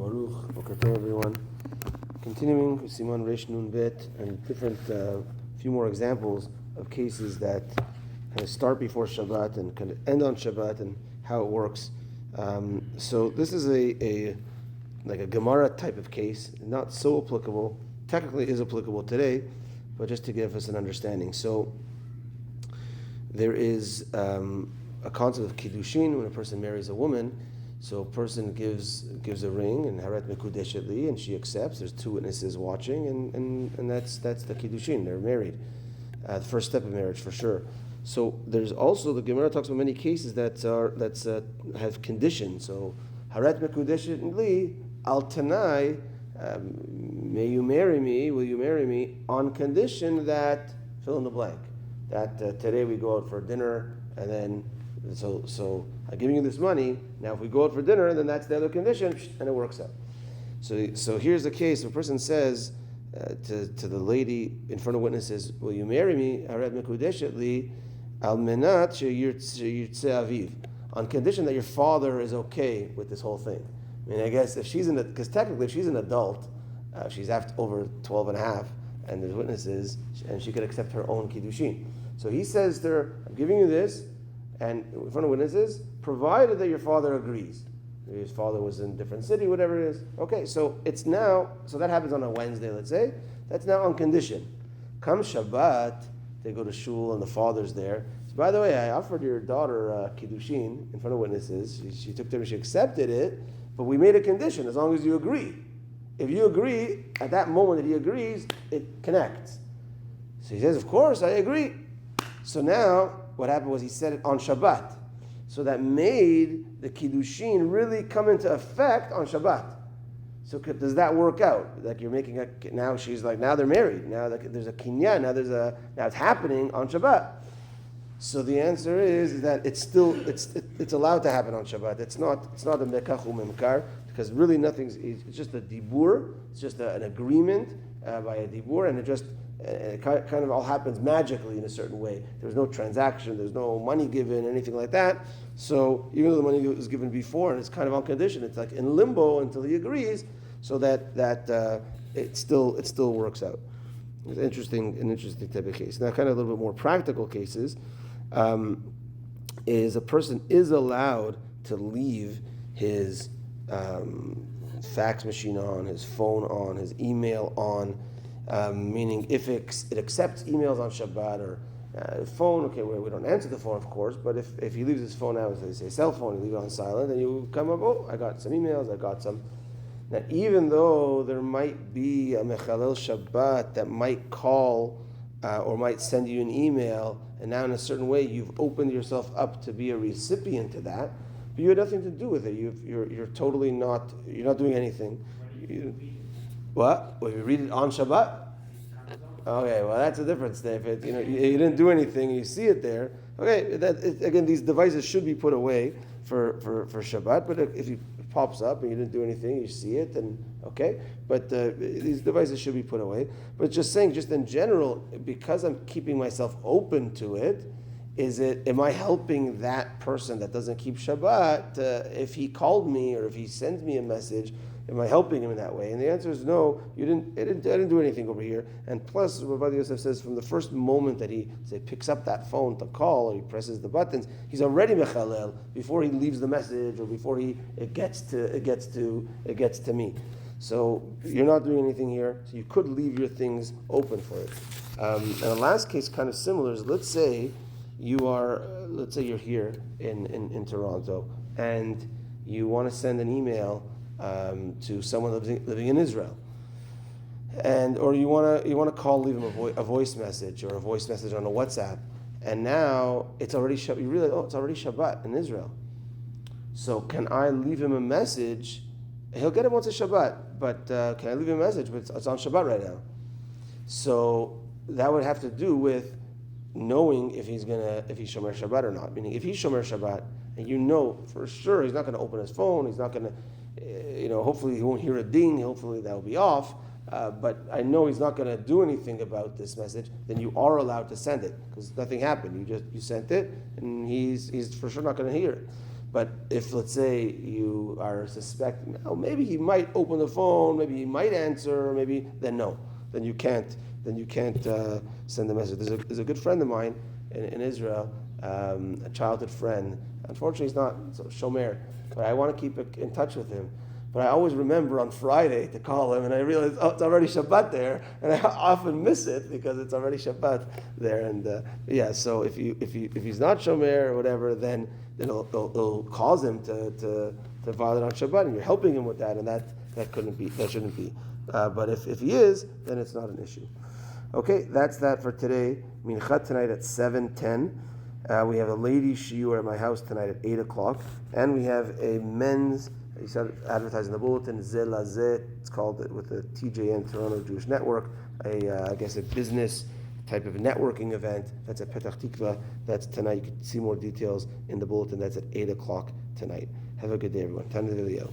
Baruch, Boker Tov, everyone. Continuing with Siman Reish Nun Bet and different, few more examples of cases that kind of start before Shabbat and kind of end on Shabbat and how it works. So this is like a Gemara type of case, not so applicable. Technically is applicable today, but just to give us an understanding. So there is a concept of Kiddushin when a person marries a woman. So a person gives a ring and Haret Mekudeshet Li, and she accepts. There's two witnesses watching, and that's the Kiddushin. They're married. The first step of marriage for sure. So there's also, the Gemara talks about many cases that have conditions. So Haret Mekudeshet Li, Al Tanai, may you marry me, will you marry me, on condition that, fill in the blank, that today we go out for dinner, and then so I'm giving you this money. Now, if we go out for dinner, then that's the other condition, and it works out. So here's the case. If a person says to the lady in front of witnesses, "Will you marry me?" Haret mekudeshet li al menat sheyirtzeh aviv, on condition that your father is okay with this whole thing. I mean, I guess if she's because technically if she's an adult, she's over 12 and a half, and there's witnesses, and she could accept her own kiddushin. So he says to her, "I'm giving you this." And in front of witnesses, provided that your father agrees. Maybe his father was in a different city, whatever it is. Okay, so that happens on a Wednesday, let's say. That's now on condition. Come Shabbat, they go to shul and the father's there. So, by the way, I offered your daughter kiddushin in front of witnesses. She took them, she accepted it, but we made a condition as long as you agree. If you agree, at that moment that he agrees, it connects. So he says, of course, I agree. So now, what happened was he said it on Shabbat. So that made the Kiddushin really come into effect on Shabbat. So does that work out? Like you're making now she's like, now they're married. Now there's a kinyan, now it's happening on Shabbat. So the answer is that it's allowed to happen on Shabbat. It's not a mekach u'memkar, because really it's just a dibur, it's just an agreement by a dibur, and it kind of all happens magically in a certain way. There's no transaction, there's no money given, anything like that. So even though the money was given before and it's kind of on condition, it's like in limbo until he agrees, so that it still works out. It's an interesting type of case. Now, kind of a little bit more practical cases is a person is allowed to leave his fax machine on, his phone on, his email on. Meaning if it accepts emails on Shabbat or phone, okay, we don't answer the phone, of course, but if he leaves his phone out, as they say cell phone, you leave it on silent, then you come up, I got some emails, I got some. Now, even though there might be a Mechalel Shabbat that might call or might send you an email, and now in a certain way you've opened yourself up to be a recipient to that, but you had nothing to do with it. You're totally not doing anything. What? Well, you read it on Shabbat? Okay, well that's a difference. If you didn't do anything, you see it there. Okay, again, these devices should be put away for Shabbat. But if it pops up and you didn't do anything, you see it, and okay. But these devices should be put away. But just saying, just in general, because I'm keeping myself open to it, am I helping that person that doesn't keep Shabbat? If he called me or if he sends me a message, am I helping him in that way? And the answer is no. I didn't do anything over here. And plus, Rabbi Yosef says from the first moment that he picks up that phone to call or he presses the buttons, he's already mechalel before he leaves the message or before it gets to me. So you're not doing anything here. So you could leave your things open for it. And the last case, kind of similar, is let's say you're here in Toronto and you want to send an email to someone living in Israel, or you want to call, leave him a voice message or a voice message on a WhatsApp, and now it's already Shabbat. You realize, it's already Shabbat in Israel. So can I leave him a message? He'll get it once it's Shabbat, but can I leave him a message? But it's on Shabbat right now. So that would have to do with knowing if he's Shomer Shabbat or not. Meaning, if he's Shomer Shabbat, and you know for sure he's not going to open his phone, he's not going to. Hopefully he won't hear a ding, hopefully that'll be off, but I know he's not going to do anything about this message, then you are allowed to send it, because nothing happened. You sent it, and he's for sure not going to hear it. But if, let's say, you are suspecting, oh, maybe he might open the phone, maybe he might answer, maybe, then no. Then you can't send a message. There's a good friend of mine in Israel, a childhood friend. Unfortunately, he's not shomer, but I want to keep in touch with him. But I always remember on Friday to call him, and I realize, oh, it's already Shabbat there, and I often miss it because it's already Shabbat there. And so if he's not shomer or whatever, then it'll cause him to violate on Shabbat, and you're helping him with that, and that shouldn't be. But if he is, then it's not an issue. Okay, that's that for today. Minchat tonight at 7:10. We have a ladies' shiur at my house tonight at 8 o'clock, and we have a men's. He said advertised in the bulletin. Zelazet. It's called with the TJN Toronto Jewish Network. I guess a business type of networking event. That's at Petach Tikva. That's tonight. You can see more details in the bulletin. That's at 8 o'clock tonight. Have a good day, everyone. Time to the video.